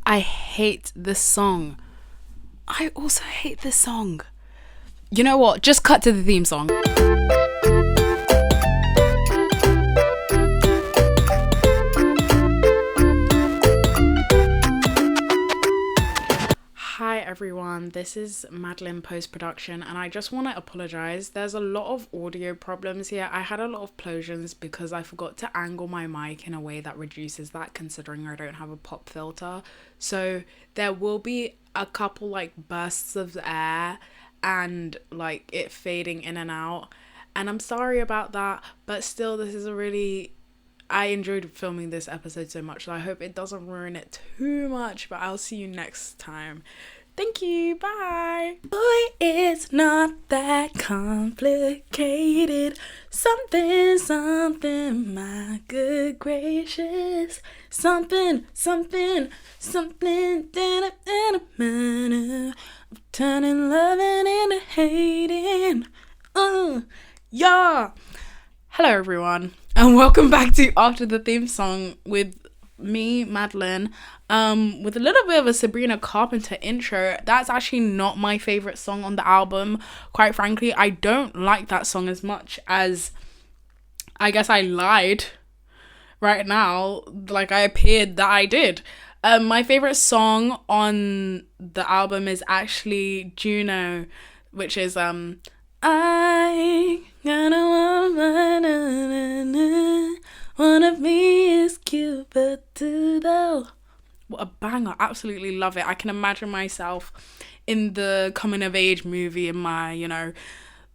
I hate this song. I also hate this song. You know what? Just cut to the theme song. Hi everyone, this is Madeline post-production and I just want to apologize. There's a lot of audio problems here. I had a lot of plosions because I forgot to angle my mic in a way that reduces that, considering I don't have a pop filter. So there will be a couple like bursts of air and like it fading in and out, and I'm sorry about that, but still I enjoyed filming this episode so much, so I hope it doesn't ruin it too much, but I'll see you next time. Thank you, bye. Boy, it's not that complicated. Something, my good gracious. Something, turning loving into hating. Yeah. Hello everyone, and welcome back to After the Theme Song with me, Madeline, with a little bit of a Sabrina Carpenter intro. That's actually not my favorite song on the album. Quite frankly, I don't like that song as much as, I guess I lied right now, like I appeared that I did. My favorite song on the album is actually Juno, which is I gotta one of me is cute, but too though. What a banger. Absolutely love it. I can imagine myself in the coming of age movie in my,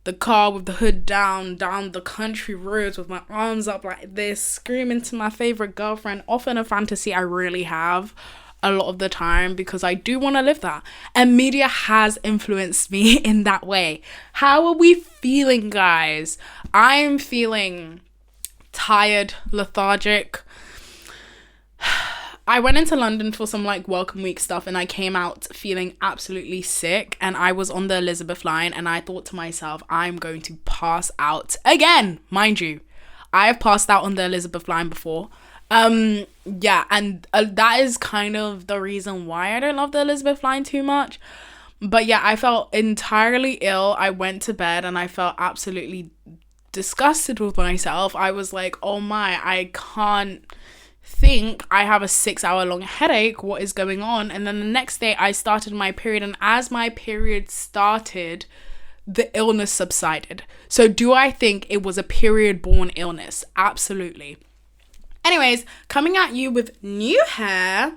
the car with the hood down the country roads with my arms up like this, screaming to my favorite girlfriend. Often a fantasy I really have a lot of the time, because I do want to live that, and media has influenced me in that way. How are we feeling, guys? I'm feeling tired, lethargic. I went into London for some like welcome week stuff and I came out feeling absolutely sick, and I was on the Elizabeth line and I thought to myself, I'm going to pass out again. Mind you, I have passed out on the Elizabeth line before. And that is kind of the reason why I don't love the Elizabeth line too much. But yeah, I felt entirely ill. I went to bed and I felt absolutely disgusted with myself. I was like, oh my, I can't think. I have a 6-hour long headache. What is going on? And then the next day I started my period, and as my period started, the illness subsided. So do I think it was a period born illness? Absolutely. Anyways, coming at you with new hair.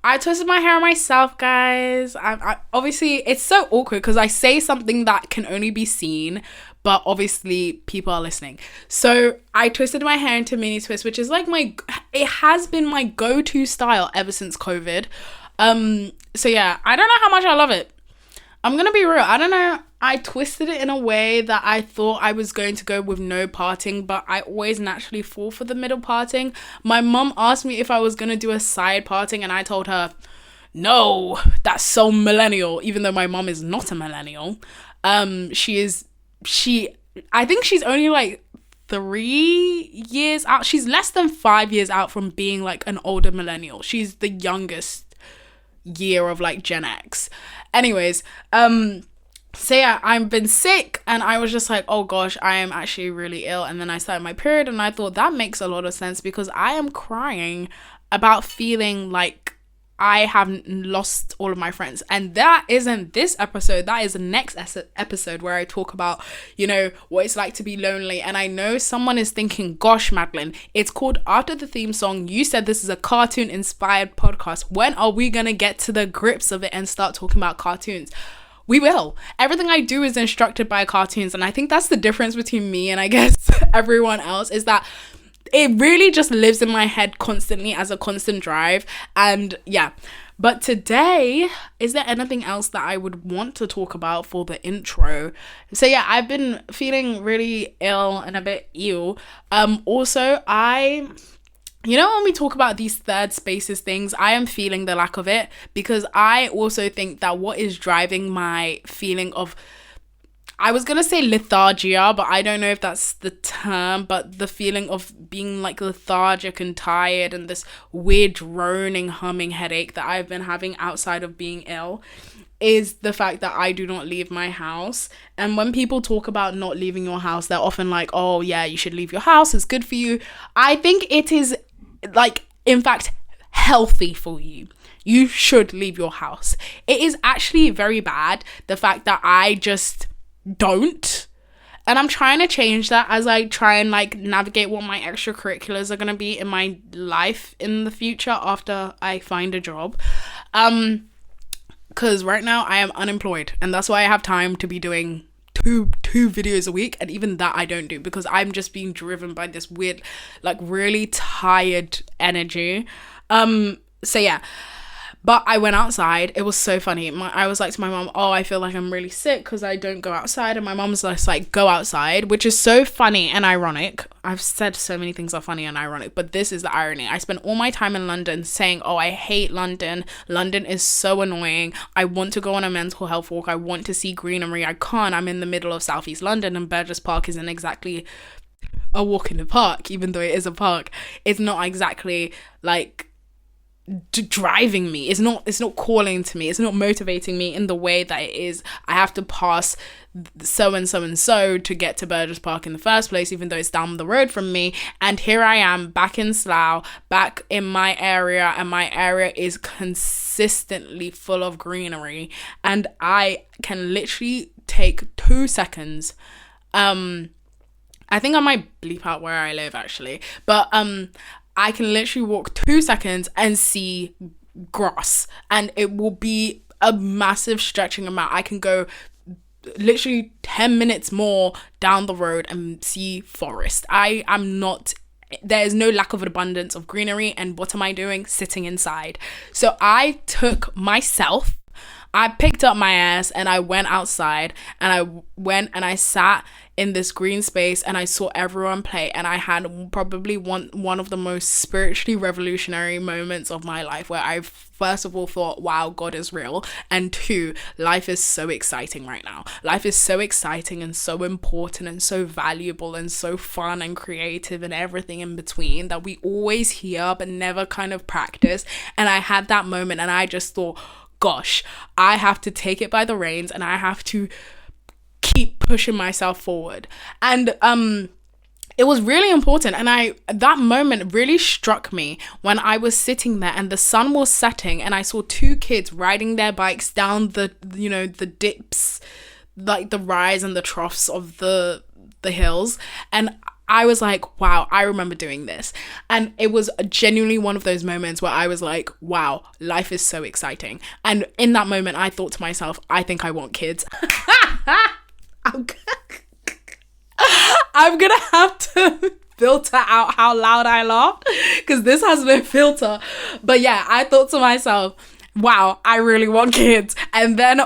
I twisted my hair myself, guys. I obviously, it's so awkward because I say something that can only be seen, but obviously people are listening. So I twisted my hair into mini twist, which is like it has been my go-to style ever since COVID. So yeah, I don't know how much I love it. I'm gonna be real. I don't know. I twisted it in a way that I thought I was going to go with no parting, but I always naturally fall for the middle parting. My mum asked me if I was gonna do a side parting, and I told her, no, that's so millennial, even though my mum is not a millennial. I think she's only like 3 years out. She's less than 5 years out from being like an older millennial. She's the youngest year of like Gen X. Anyways, so yeah, I've been sick and I was just like, oh gosh, I am actually really ill. And then I started my period and I thought that makes a lot of sense, because I am crying about feeling like I haven't lost all of my friends. And that isn't this episode, that is the next episode where I talk about, what it's like to be lonely. And I know someone is thinking, gosh, Madeline, it's called After the Theme Song. You said this is a cartoon inspired podcast. When are we gonna get to the grips of it and start talking about cartoons? We will. Everything I do is instructed by cartoons, and I think that's the difference between me and I guess everyone else, is that it really just lives in my head constantly as a constant drive. And yeah, but today, is there anything else that I would want to talk about for the intro? So yeah, I've been feeling really ill and a bit ill. Also, when we talk about these third spaces things, I am feeling the lack of it, because I also think that what is driving my feeling of I was gonna say lethargia, but I don't know if that's the term, but the feeling of being like lethargic and tired and this weird droning, humming headache that I've been having outside of being ill is the fact that I do not leave my house. And when people talk about not leaving your house, they're often like, oh yeah, you should leave your house, it's good for you. I think it is, like, in fact, healthy for you. You should leave your house. It is actually very bad, the fact that I just don't. And I'm trying to change that as I try and like navigate what my extracurriculars are going to be in my life in the future after I find a job. Because right now I am unemployed, and that's why I have time to be doing two videos a week, and even that I don't do because I'm just being driven by this weird, like, really tired energy. So yeah. But I went outside. It was so funny. I was like to my mom, oh, I feel like I'm really sick because I don't go outside. And my mom's just like, go outside, which is so funny and ironic. I've said so many things are funny and ironic, but this is the irony. I spent all my time in London saying, oh, I hate London. London is so annoying. I want to go on a mental health walk. I want to see greenery. I can't. I'm in the middle of Southeast London, and Burgess Park isn't exactly a walk in the park, even though it is a park. It's not exactly like driving me. It's not calling to me. It's not motivating me in the way that it is. I have to pass so and so and so to get to Burgess Park in the first place, even though it's down the road from me. And here I am back in Slough, back in my area, and my area is consistently full of greenery, and I can literally take 2 seconds. I think I might bleep out where I live actually, but I can literally walk 2 seconds and see grass, and it will be a massive stretching amount. I can go literally 10 minutes more down the road and see forest. There is no lack of abundance of greenery, and what am I doing? Sitting inside. So I picked up my ass and I went outside, and I went and I sat in this green space and I saw everyone play, and I had probably one of the most spiritually revolutionary moments of my life, where I first of all thought, wow, God is real, and two, life is so exciting right now. Life is so exciting and so important and so valuable and so fun and creative and everything in between that we always hear but never kind of practice. And I had that moment and I just thought, gosh, I have to take it by the reins and I have to keep pushing myself forward. And it was really important, and that moment really struck me when I was sitting there and the sun was setting and I saw two kids riding their bikes down the dips, like the rise and the troughs of the hills, and I was like, wow, I remember doing this. And it was genuinely one of those moments where I was like, wow, life is so exciting. And in that moment, I thought to myself, I think I want kids. I'm gonna have to filter out how loud I laughed, because this has no filter. But yeah, I thought to myself, wow, I really want kids. And then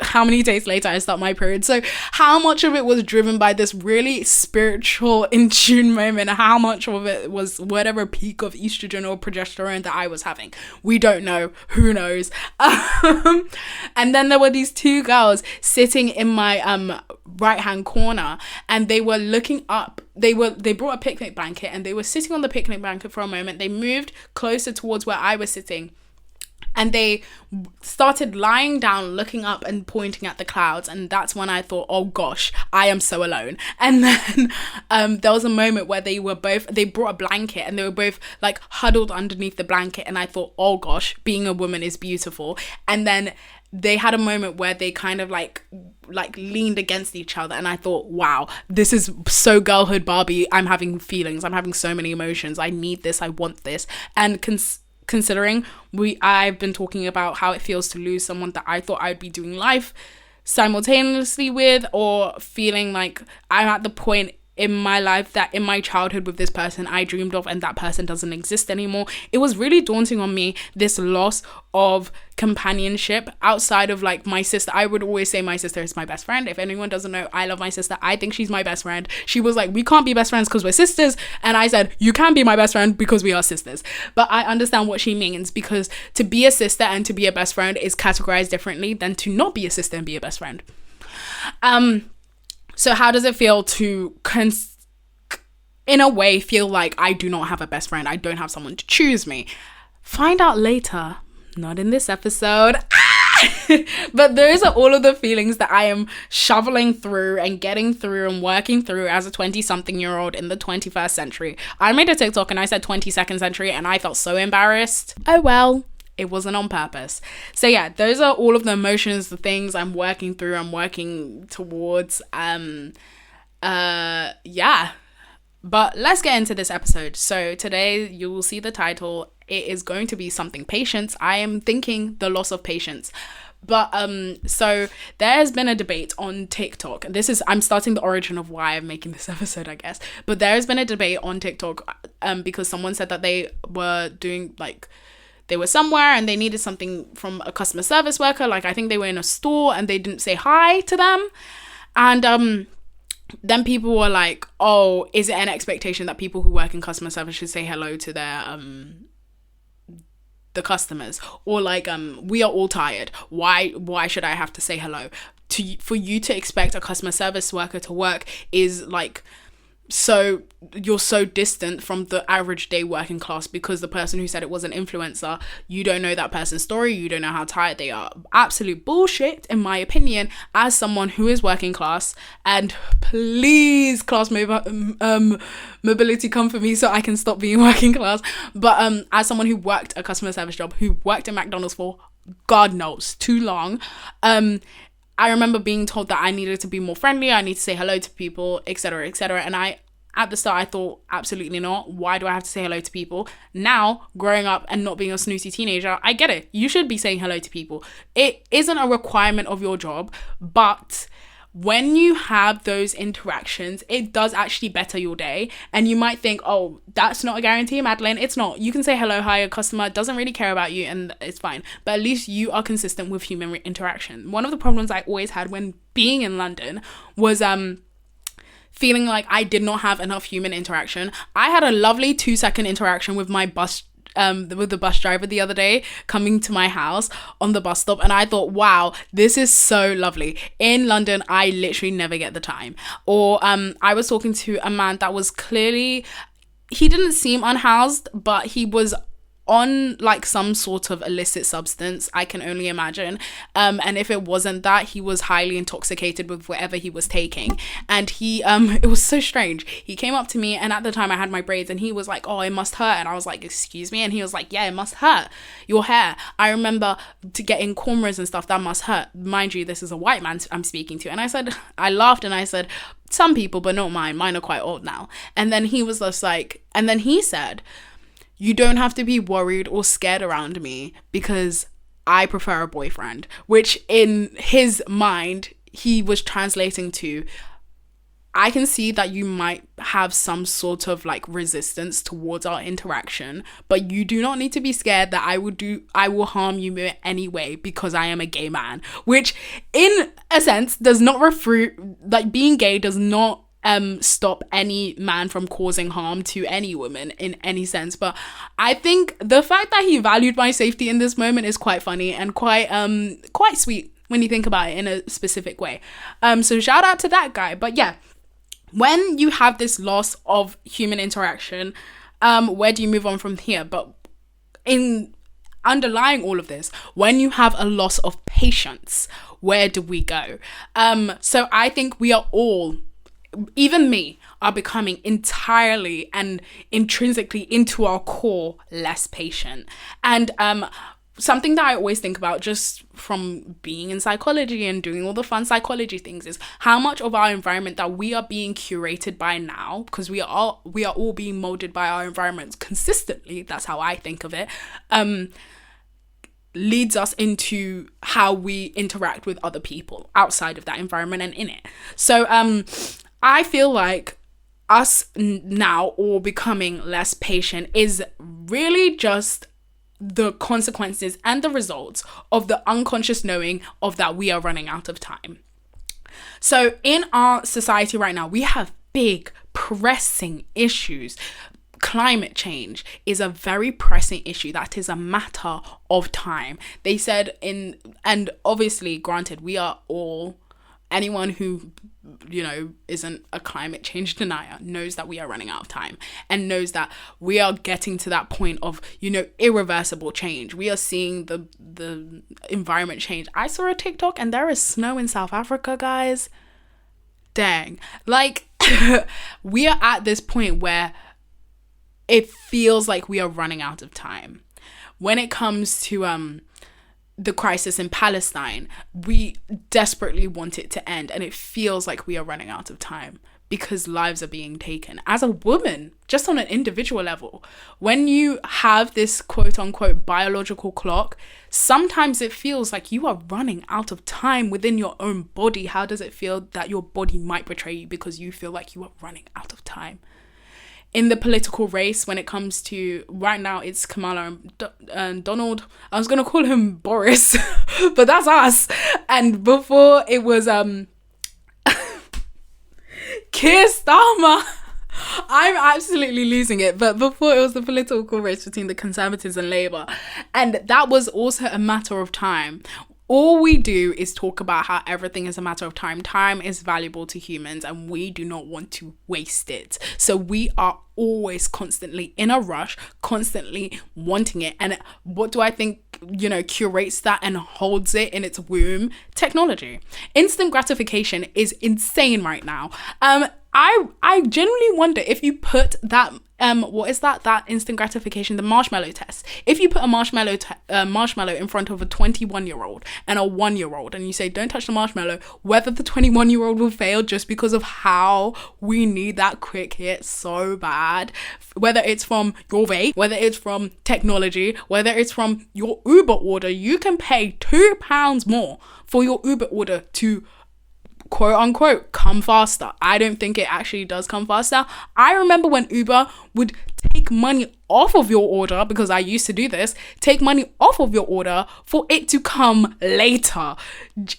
how many days later I start my period. So how much of it was driven by this really spiritual in tune moment? How much of it was whatever peak of estrogen or progesterone that I was having? We don't know. Who knows? And then there were these two girls sitting in my right hand corner, and they were looking up. They brought a picnic blanket and they were sitting on the picnic blanket for a moment. They moved closer towards where I was sitting, and they started lying down, looking up and pointing at the clouds. And that's when I thought, oh gosh, I am so alone. And then there was a moment where they brought a blanket and they were both like huddled underneath the blanket. And I thought, oh gosh, being a woman is beautiful. And then they had a moment where they kind of like leaned against each other, and I thought, wow, this is so girlhood Barbie. I'm having feelings. I'm having so many emotions. I need this. I want this. And considering I've been talking about how it feels to lose someone that I thought I'd be doing life simultaneously with, or feeling like I'm at the point in my life that in my childhood with this person I dreamed of and that person doesn't exist anymore. It was really daunting on me, this loss of companionship outside of like my sister. I would always say my sister is my best friend. If anyone doesn't know, I love my sister. I think she's my best friend. She was like, we can't be best friends because we're sisters, and I said, you can be my best friend because we are sisters. But I understand what she means, because to be a sister and to be a best friend is categorized differently than to not be a sister and be a best friend. So how does it feel to in a way feel like I do not have a best friend? I don't have someone to choose me. Find out later. Not in this episode. But those are all of the feelings that I am shoveling through and getting through and working through as a 20-something-year-old in the 21st century. I made a TikTok and I said 22nd century and I felt so embarrassed. Oh well, it wasn't on purpose. So yeah, those are all of the emotions, the things I'm working through, I'm working towards. Yeah. But let's get into this episode. So today you will see the title. It is going to be something patience. I am thinking the loss of patience. But so there has been a debate on TikTok. I'm starting the origin of why I'm making this episode, I guess. But there has been a debate on TikTok because someone said that they were doing they were somewhere and they needed something from a customer service worker. Like I think they were in a store and they didn't say hi to them. And then people were like, oh, is it an expectation that people who work in customer service should say hello to their the customers? Or like, we are all tired. Why should I have to say hello? For you to expect a customer service worker to work is like, so you're so distant from the average day working class because the person who said it was an influencer, you don't know that person's story, you don't know how tired they are. Absolute bullshit, in my opinion, as someone who is working class. And please, class mobility come for me so I can stop being working class. But as someone who worked a customer service job, who worked in McDonald's for God knows too long, I remember being told that I needed to be more friendly, I need to say hello to people, etc., etc. And at the start, I thought, absolutely not. Why do I have to say hello to people? Now, growing up and not being a snooty teenager, I get it. You should be saying hello to people. It isn't a requirement of your job, but when you have those interactions, it does actually better your day. And you might think, oh, that's not a guarantee, Madeline. It's not. You can say hello, hi, a customer doesn't really care about you and it's fine. But at least you are consistent with human interaction. One of the problems I always had when being in London was feeling like I did not have enough human interaction. I had a lovely 2-second interaction with my with the bus driver the other day coming to my house on the bus stop, and I thought, wow, this is so lovely. In London, I literally never get the time. Or I was talking to a man that was clearly, he didn't seem unhoused, but he was on like some sort of illicit substance, I can only imagine. And if it wasn't that, he was highly intoxicated with whatever he was taking. And he, it was so strange. He came up to me, and at the time I had my braids, and he was like, oh, it must hurt. And I was like, excuse me? And he was like, yeah, it must hurt. Your hair. I remember to getting cornrows and stuff, that must hurt. Mind you, this is a white man I'm speaking to. And I laughed and I said, some people, but not mine. Mine are quite old now. And then he was just like, and then he said, you don't have to be worried or scared around me because I prefer a boyfriend, which in his mind, he was translating to, I can see that you might have some sort of like resistance towards our interaction, but you do not need to be scared that I will harm you anyway because I am a gay man, which in a sense does not like being gay does not stop any man from causing harm to any woman in any sense. But I think the fact that he valued my safety in this moment is quite funny and quite sweet when you think about it in a specific way. So shout out to that guy. But yeah, when you have this loss of human interaction, where do you move on from here? But in underlying all of this, when you have a loss of patience, where do we go? So I think we are all, even me, are becoming entirely and intrinsically into our core less patient. And something that I always think about just from being in psychology and doing all the fun psychology things is how much of our environment that we are being curated by now, because we are all being molded by our environments consistently, that's how I think of it, leads us into how we interact with other people outside of that environment and in it. So I feel like us now all becoming less patient is really just the consequences and the results of the unconscious knowing of that we are running out of time. So in our society right now, we have big pressing issues. Climate change is a very pressing issue that is a matter of time. They said and obviously granted, we are all anyone who, isn't a climate change denier knows that we are running out of time, and knows that we are getting to that point of, irreversible change. We are seeing the environment change. I saw a TikTok and there is snow in South Africa, guys. Dang. Like, we are at this point where it feels like we are running out of time. When it comes to the crisis in Palestine, we desperately want it to end, and it feels like we are running out of time because lives are being taken. As a woman, just on an individual level, when you have this quote unquote biological clock, sometimes it feels like you are running out of time within your own body. How does it feel that your body might betray you because you feel like you are running out of time? In the political race, when it comes to, right now it's Kamala and Donald. I was going to call him Boris, but that's us. And before it was Keir Starmer. I'm absolutely losing it. But before it was the political race between the Conservatives and Labour. And that was also a matter of time. All we do is talk about how everything is a matter of time. Time is valuable to humans and we do not want to waste it. So we are always constantly in a rush, constantly wanting it. And what do I think, curates that and holds it in its womb? Technology. Instant gratification is insane right now. I genuinely wonder if you put that that instant gratification, the marshmallow test. If you put a marshmallow in front of a 21-year-old and a 1-year-old and you say don't touch the marshmallow, whether the 21-year-old will fail just because of how we need that quick hit so bad, whether it's from your vape, whether it's from technology, whether it's from your Uber order. You can pay £2 more for your Uber order to quote unquote come faster. I don't think it actually does come faster. I remember when Uber would take money off of your order, because I used to do this, take money off of your order for it to come later.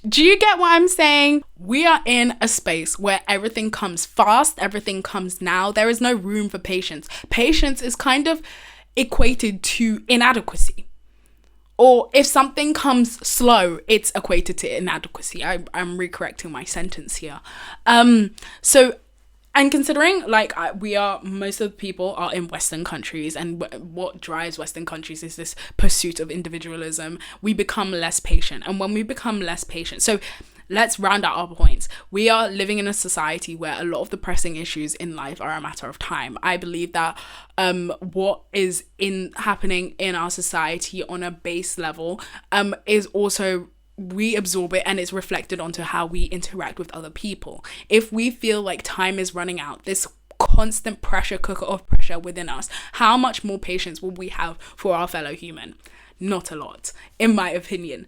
Do you get what I'm saying? We are in a space where everything comes fast, everything comes now. There is no room for patience. Patience is kind of equated to inadequacy. Or if something comes slow, it's equated to inadequacy. I'm recorrecting my sentence here. And considering most of the people are in Western countries, and what drives Western countries is this pursuit of individualism, we become less patient. And when we become less patient, so let's round out our points. We are living in a society where a lot of the pressing issues in life are a matter of time. I believe that what is happening in our society on a base level is also, we absorb it and it's reflected onto how we interact with other people. If we feel like time is running out, this constant pressure cooker of pressure within us, how much more patience will we have for our fellow human? Not a lot, in my opinion.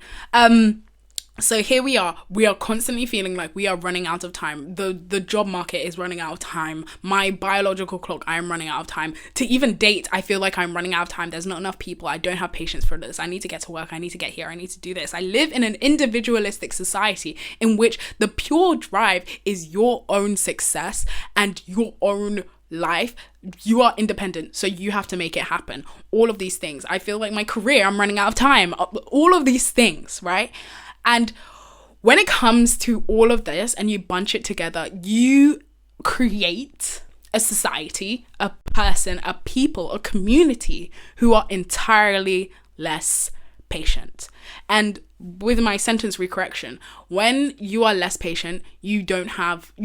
So here we are constantly feeling like we are running out of time. The job market is running out of time. My biological clock, I am running out of time. To even date, I feel like I'm running out of time. There's not enough people. I don't have patience for this. I need to get to work. I need to get here. I need to do this. I live in an individualistic society in which the pure drive is your own success and your own life. You are independent, so you have to make it happen. All of these things. I feel like my career, I'm running out of time. All of these things, right? And when it comes to all of this and you bunch it together, you create a society, a person, a people, a community who are entirely less patient. And with my sentence recorrection, when you are less patient, you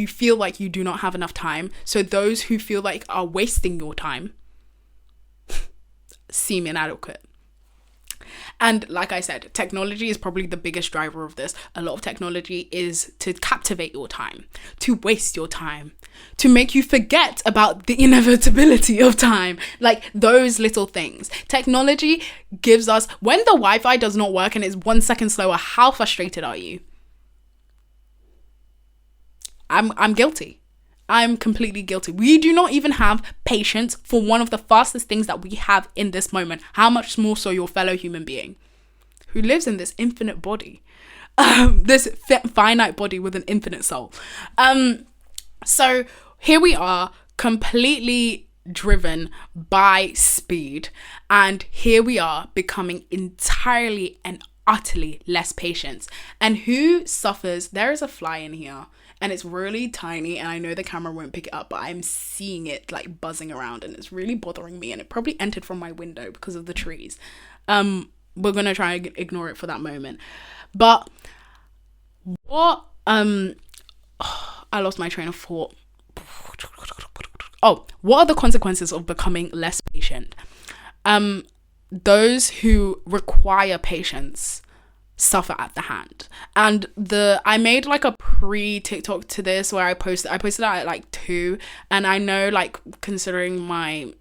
feel like you do not have enough time. So those who feel like are wasting your time seem inadequate. And like I said, technology is probably the biggest driver of this. A lot of technology is to captivate your time, to waste your time, to make you forget about the inevitability of time. Like those little things. Technology gives us, when the Wi-Fi does not work and it's 1 second slower, how frustrated are you? I'm guilty. I'm completely guilty. We do not even have patience for one of the fastest things that we have in this moment. How much more so your fellow human being who lives in this infinite body, this finite body with an infinite soul. So here we are, completely driven by speed, and here we are becoming entirely and utterly less patience. And who suffers? There is a fly in here and it's really tiny, and I know the camera won't pick it up, but I'm seeing it like buzzing around and it's really bothering me, and it probably entered from my window because of the trees. We're gonna try and ignore it for that moment. But what I lost my train of thought. Oh, what are the consequences of becoming less patient? Those who require patience suffer at the hand. And I made like a pre-TikTok to this where I posted that at like 2, and I know, like, considering my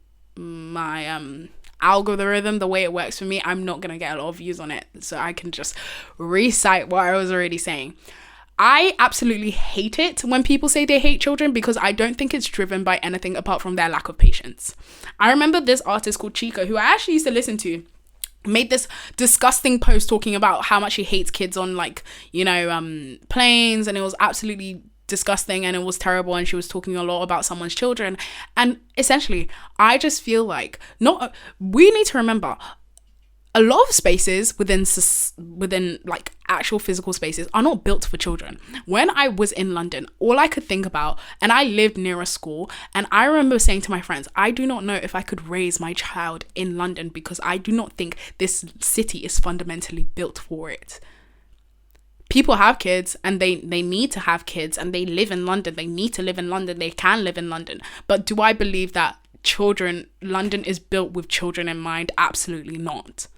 algorithm, the way it works for me, I'm not gonna get a lot of views on it, so I can just recite what I was already saying. I absolutely hate it when people say they hate children, because I don't think it's driven by anything apart from their lack of patience. I remember this artist called Chico, who I actually used to listen to, made this disgusting post talking about how much he hates kids on, like, planes, and it was absolutely disgusting and it was terrible, and she was talking a lot about someone's children. And essentially, I just feel like we need to remember, a lot of spaces within like actual physical spaces are not built for children. When I was in London, all I could think about, and I lived near a school, and I remember saying to my friends, I do not know if I could raise my child in London because I do not think this city is fundamentally built for it. People have kids and they need to have kids, and they live in London. They need to live in London. They can live in London. But do I believe that London is built with children in mind? Absolutely not.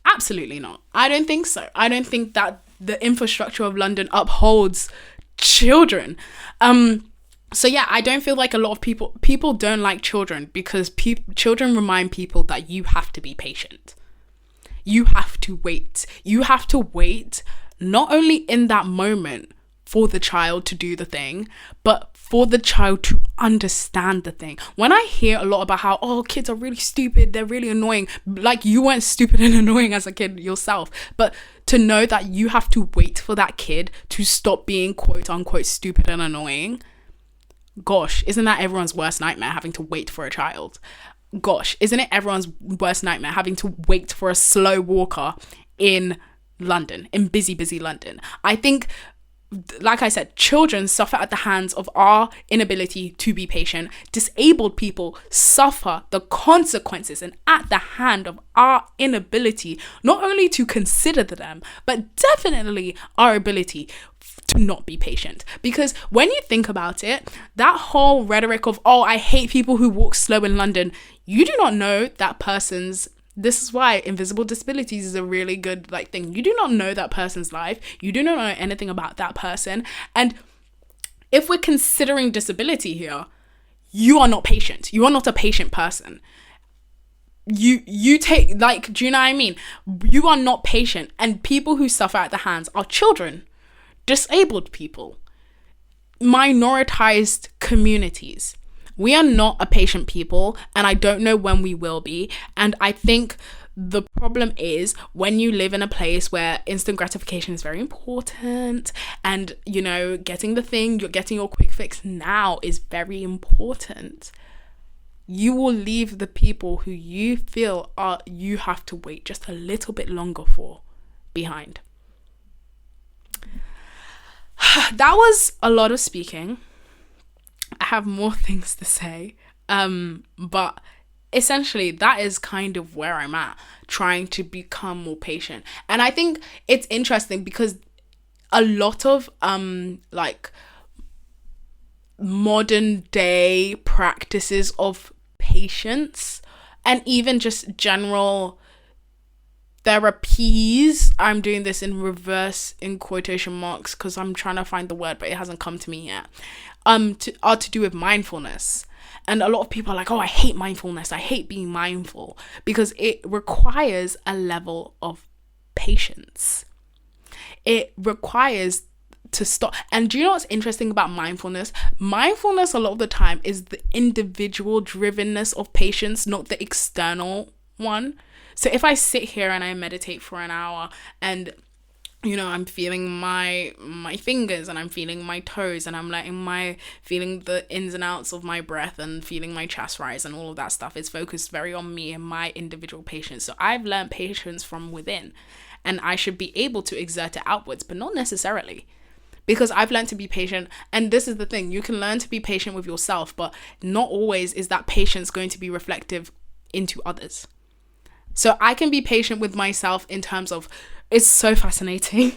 Absolutely not. I don't think so. I don't think that the infrastructure of London upholds children. So yeah, I don't feel like a lot of people don't like children because children remind people that you have to be patient. You have to wait. You have to wait not only in that moment for the child to do the thing, but for the child to understand the thing. When I hear a lot about how, oh, kids are really stupid, they're really annoying, like, you weren't stupid and annoying as a kid yourself, but to know that you have to wait for that kid to stop being quote unquote stupid and annoying, gosh, isn't that everyone's worst nightmare, having to wait for a child? Gosh, isn't it everyone's worst nightmare, having to wait for a slow walker in London, in busy London? I think, like I said, children suffer at the hands of our inability to be patient. Disabled people suffer the consequences and at the hand of our inability not only to consider them, but definitely our ability to not be patient. Because when you think about it, that whole rhetoric of, oh, I hate people who walk slow in London, you do not know that person's. This is why invisible disabilities is a really good thing. You do not know that person's life. You do not know anything about that person. And if we're considering disability here, you are not patient. You are not a patient person. You take, do you know what I mean? You are not patient. And people who suffer at the hands are children, disabled people, minoritized communities. We are not a patient people, and I don't know when we will be. And I think the problem is when you live in a place where instant gratification is very important, and, getting your quick fix now is very important, you will leave the people who you feel you have to wait just a little bit longer for behind. That was a lot of speaking. I have more things to say, but essentially that is kind of where I'm at, trying to become more patient. And I think it's interesting because a lot of modern day practices of patience and even just general therapies, I'm doing this in reverse in quotation marks because I'm trying to find the word but it hasn't come to me yet, are to do with mindfulness. And a lot of people are like, oh, I hate mindfulness, I hate being mindful, because it requires a level of patience. It requires to stop. And do you know what's interesting about mindfulness? Mindfulness a lot of the time is the individual drivenness of patience, not the external one. So if I sit here and I meditate for an hour and I'm feeling my fingers and I'm feeling my toes and I'm feeling the ins and outs of my breath and feeling my chest rise and all of that stuff, it's focused very on me and my individual patience. So I've learned patience from within. and I should be able to exert it outwards, but not necessarily. Because I've learned to be patient. And this is the thing, you can learn to be patient with yourself, but not always is that patience going to be reflective into others. So I can be patient with myself in terms of, it's so fascinating.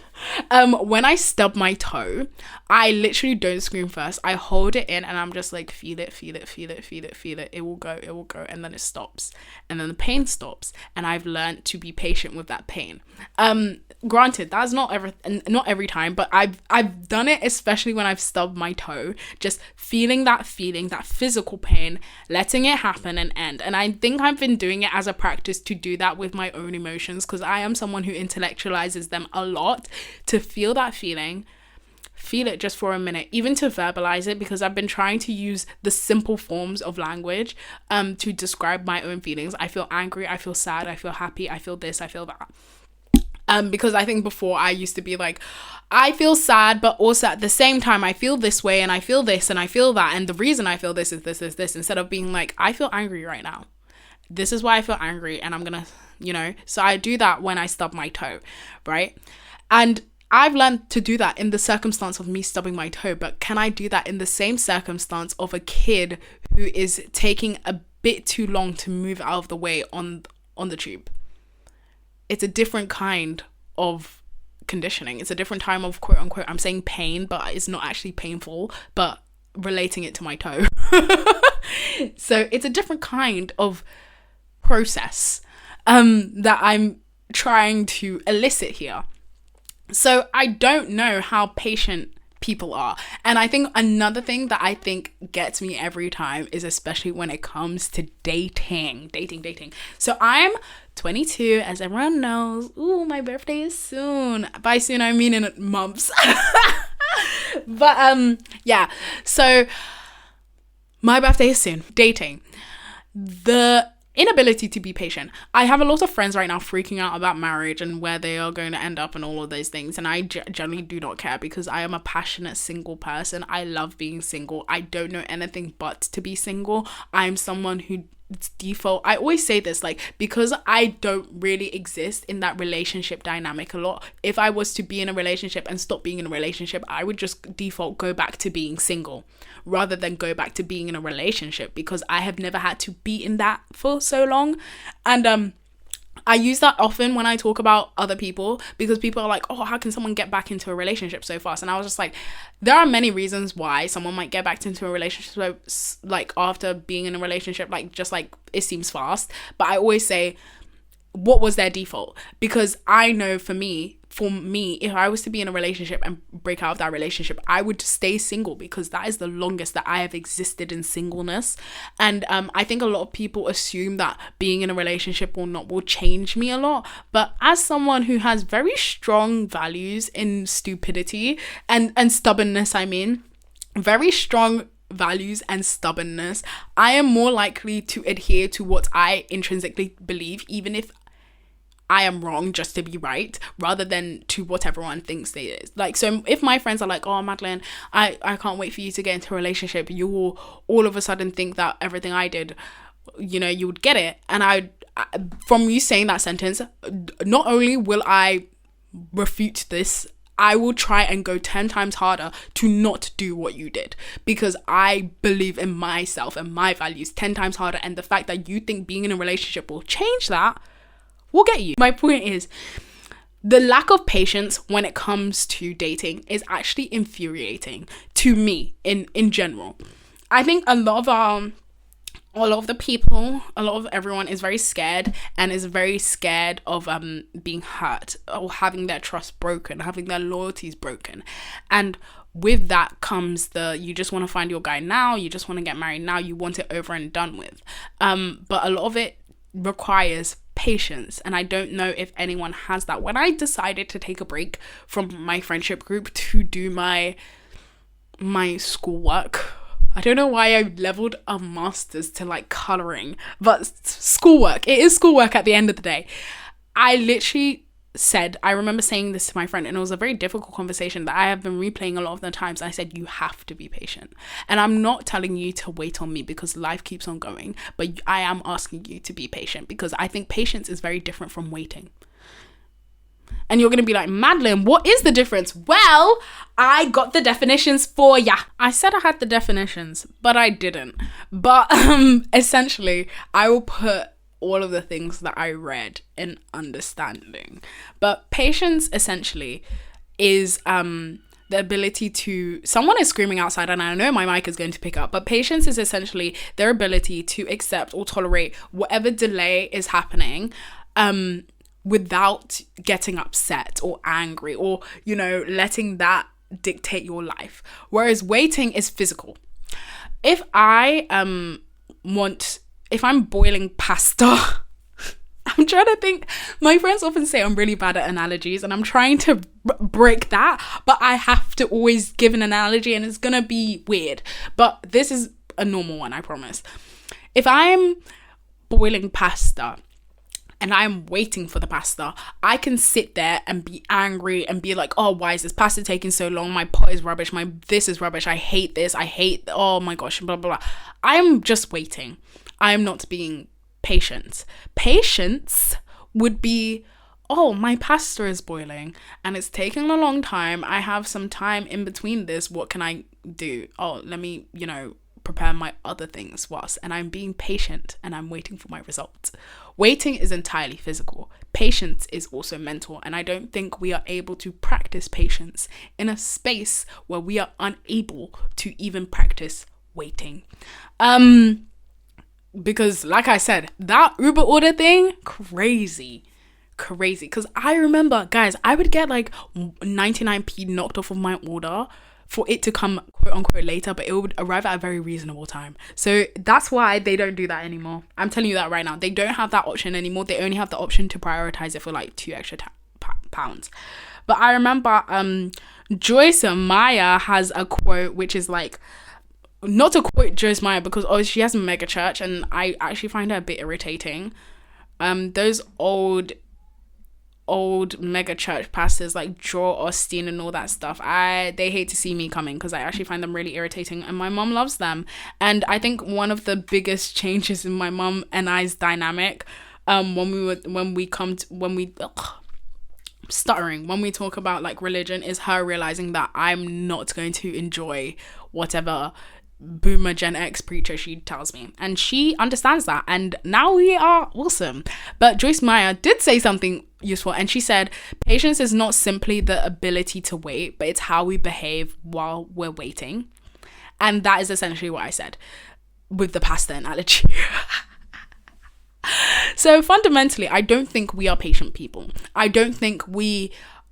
When I stub my toe, I literally don't scream first. I hold it in and I'm just like, feel it, feel it, feel it, feel it, feel it. It will go, and then it stops. And then the pain stops. And I've learned to be patient with that pain. Granted, that's not every time, but I've done it, especially when I've stubbed my toe. Just feeling, that physical pain, letting it happen and end. And I think I've been doing it as a practice to do that with my own emotions, because I am someone who intellectualizes them a lot. To feel that feeling, feel it just for a minute, even to verbalize it, because I've been trying to use the simple forms of language to describe my own feelings. I feel angry, I feel sad, I feel happy, I feel this, I feel that. Because I think before I used to be like, I feel sad, but also at the same time I feel this way and I feel this and I feel that, and the reason I feel this is this, instead of being like, I feel angry right now. This is why I feel angry, and I'm gonna, so I do that when I stub my toe, right? And I've learned to do that in the circumstance of me stubbing my toe, but can I do that in the same circumstance of a kid who is taking a bit too long to move out of the way on the tube? It's a different kind of conditioning. It's a different time of quote unquote, I'm saying pain, but it's not actually painful, but relating it to my toe. So it's a different kind of process that I'm trying to elicit here. So I don't know how patient people are. And I think another thing that I think gets me every time is, especially when it comes to dating. So I'm 22, as everyone knows. Ooh, my birthday is soon. By soon, I mean in months. But yeah. So my birthday is soon. Dating. The inability to be patient. I have a lot of friends right now freaking out about marriage and where they are going to end up and all of those things, and I generally do not care, because I am a passionate single person. I love being single. I don't know anything but to be single. I'm someone who default, I always say this, like, because I don't really exist in that relationship dynamic a lot. If I was to be in a relationship and stop being in a relationship, I would just default go back to being single rather than go back to being in a relationship, because I have never had to be in that for so long. And I use that often when I talk about other people, because people are like, oh, how can someone get back into a relationship so fast? And I was just like, there are many reasons why someone might get back into a relationship, like after being in a relationship, like just like it seems fast. But I always say, what was their default? Because I know for me, if I was to be in a relationship and break out of that relationship, I would stay single, because that is the longest that I have existed in singleness. And I think a lot of people assume that being in a relationship or not will change me a lot. But as someone who has very strong values in stupidity and stubbornness, very strong values and stubbornness, I am more likely to adhere to what I intrinsically believe, even if I am wrong, just to be right, rather than to what everyone thinks they is. Like, so if my friends are like, oh, Madeline, I can't wait for you to get into a relationship, you will all of a sudden think that everything I did, you would get it. And I from you saying that sentence, not only will I refute this, I will try and go 10 times harder to not do what you did, because I believe in myself and my values 10 times harder. And the fact that you think being in a relationship will change that will get you. My point is, the lack of patience when it comes to dating is actually infuriating to me in general. I think a lot of everyone is very scared, and is very scared of being hurt or having their trust broken, having their loyalties broken. And with that comes you just want to find your guy now, you just want to get married now, you want it over and done with. But a lot of it requires patience, and I don't know if anyone has that. When I decided to take a break from my friendship group to do my schoolwork, I don't know why I leveled a master's to like coloring, but schoolwork, it is schoolwork at the end of the day. I literally said, I remember saying this to my friend, and it was a very difficult conversation that I have been replaying a lot of the times. I said, you have to be patient. And I'm not telling you to wait on me, because life keeps on going, but I am asking you to be patient, because I think patience is very different from waiting. And you're going to be like, Madeline, what is the difference? Well, I got the definitions for ya. I said I had the definitions, but I didn't. But essentially, I will put all of the things that I read in understanding. But patience essentially is the ability to, someone is screaming outside and I know my mic is going to pick up, but patience is essentially their ability to accept or tolerate whatever delay is happening without getting upset or angry or, you know, letting that dictate your life. Whereas waiting is physical. If I'm boiling pasta, I'm trying to think, my friends often say I'm really bad at analogies and I'm trying to break that, but I have to always give an analogy and it's gonna be weird, but this is a normal one, I promise. If I'm boiling pasta and I'm waiting for the pasta, I can sit there and be angry and be like, oh, why is this pasta taking so long? My pot is rubbish. This is rubbish. I hate this. Oh my gosh, blah, blah, blah. I'm just waiting. I'm not being patient. Patience would be, oh, my pasta is boiling and it's taking a long time. I have some time in between this. What can I do? Oh, let me, prepare my other things whilst, and I'm being patient and I'm waiting for my results. Waiting is entirely physical. Patience is also mental, and I don't think we are able to practice patience in a space where we are unable to even practice waiting. Because like I said, that Uber order thing, crazy. Because I remember, guys, I would get like 99p knocked off of my order for it to come quote unquote later, but it would arrive at a very reasonable time. So that's why they don't do that anymore. I'm telling you that right now. They don't have that option anymore. They only have the option to prioritize it for like 2 extra pounds. But I remember Joyce Meyer has a quote which is like, not to quote Joyce Meyer because she has a mega church and I actually find her a bit irritating. Those old mega church pastors like Joel Osteen and all that stuff, they hate to see me coming because I actually find them really irritating, and my mom loves them. And I think one of the biggest changes in my mom and I's dynamic when we talk about like religion is her realizing that I'm not going to enjoy whatever boomer Gen X preacher she tells me, and she understands that, and now we are awesome. But Joyce Meyer did say something useful, and she said patience is not simply the ability to wait, but it's how we behave while we're waiting. And that is essentially what I said with the pasta analogy. So fundamentally, I don't think we are patient people. I don't think we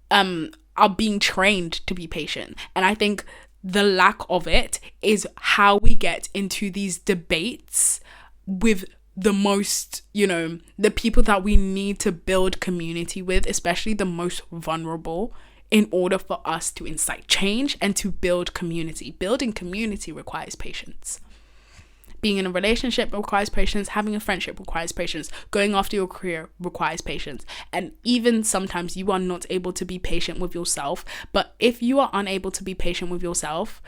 are being trained to be patient, and I think the lack of it is how we get into these debates with the most, the people that we need to build community with, especially the most vulnerable, in order for us to incite change and to build community. Building community requires patience. Being in a relationship requires patience. Having a friendship requires patience. Going after your career requires patience. And even sometimes you are not able to be patient with yourself. But if you are unable to be patient with yourself,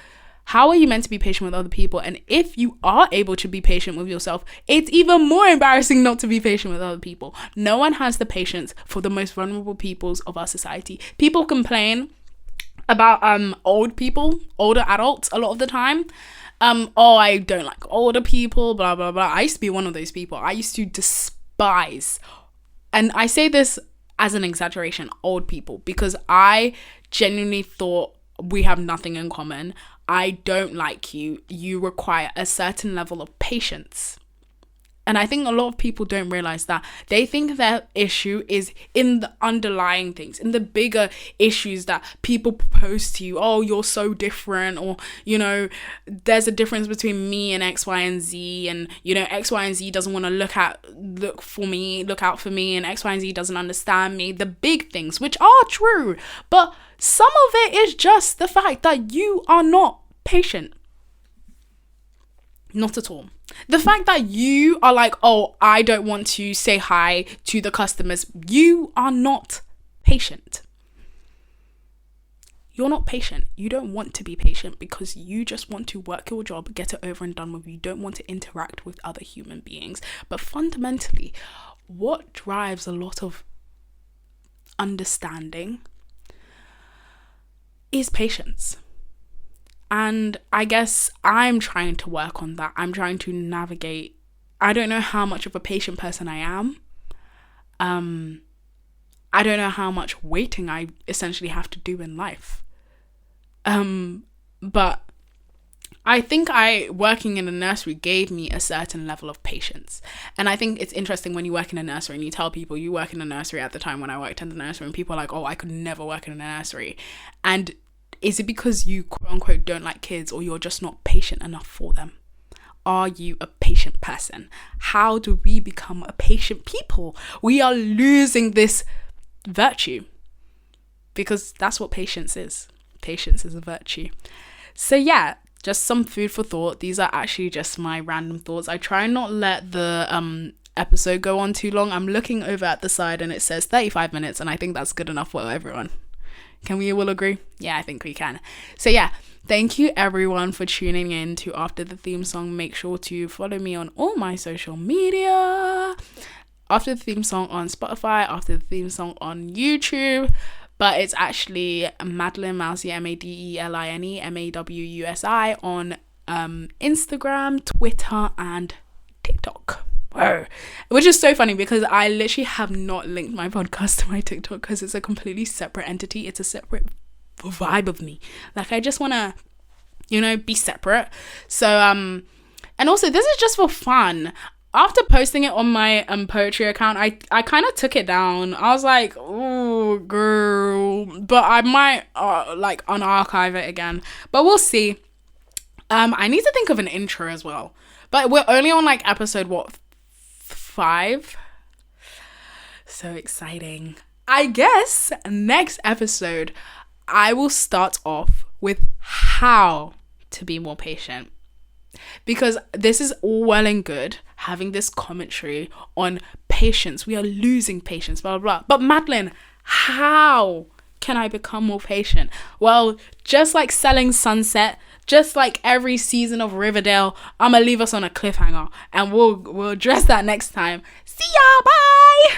how are you meant to be patient with other people? And if you are able to be patient with yourself, it's even more embarrassing not to be patient with other people. No one has the patience for the most vulnerable peoples of our society. People complain about older adults a lot of the time. I don't like older people, blah, blah, blah. I used to be one of those people. I used to despise, and I say this as an exaggeration, old people, because I genuinely thought we have nothing in common. I don't like you. You require a certain level of patience. And I think a lot of people don't realize that. They think their issue is in the underlying things, in the bigger issues that people propose to you. Oh, you're so different, or, there's a difference between me and X, Y, and Z, and, X, Y, and Z doesn't want to look out for me, and X, Y, and Z doesn't understand me. The big things, which are true, but some of it is just the fact that you are not patient. Not at all. The fact that you are like, oh, I don't want to say hi to the customers. You are not patient. You're not patient. You don't want to be patient because you just want to work your job, get it over and done with. You don't want to interact with other human beings. But fundamentally, what drives a lot of understanding is patience. And I guess I'm trying to work on that. I'm trying to navigate. I don't know how much of a patient person I am. I don't know how much waiting I essentially have to do in life. But I think working in a nursery gave me a certain level of patience. And I think it's interesting when you work in a nursery and you tell people you work in a nursery. At the time when I worked in the nursery, and people are like, oh, I could never work in a nursery. And is it because you quote unquote don't like kids, or you're just not patient enough for them? Are you a patient person? How do we become a patient people? We are losing this virtue, because that's what patience is. Patience is a virtue. So yeah, just some food for thought. These are actually just my random thoughts. I try not let the episode go on too long. I'm looking over at the side and it says 35 minutes, and I think that's good enough for everyone. Can we all agree? Yeah, I think we can. So yeah, thank you everyone for tuning in to After the Theme Song. Make sure to follow me on all my social media. After the Theme Song on Spotify, After the Theme Song on YouTube. But it's actually Madeline Mousey, Madeline Mawusi on Instagram, Twitter, and TikTok. Whoa. Which is so funny because I literally have not linked my podcast to my TikTok because it's a completely separate entity. It's a separate vibe of me. Like, I just want to, be separate. So, and also this is just for fun. After posting it on my poetry account, I kind of took it down. I was like, oh, girl. But I might, unarchive it again. But we'll see. I need to think of an intro as well. But we're only on, episode, 5? So exciting. I guess next episode, I will start off with how to be more patient. Because this is all well and good, having this commentary on patience. We are losing patience, blah, blah, blah. But Madeline, how can I become more patient? Well, just like Selling Sunset, just like every season of Riverdale, I'm going to leave us on a cliffhanger. And we'll address that next time. See ya, bye!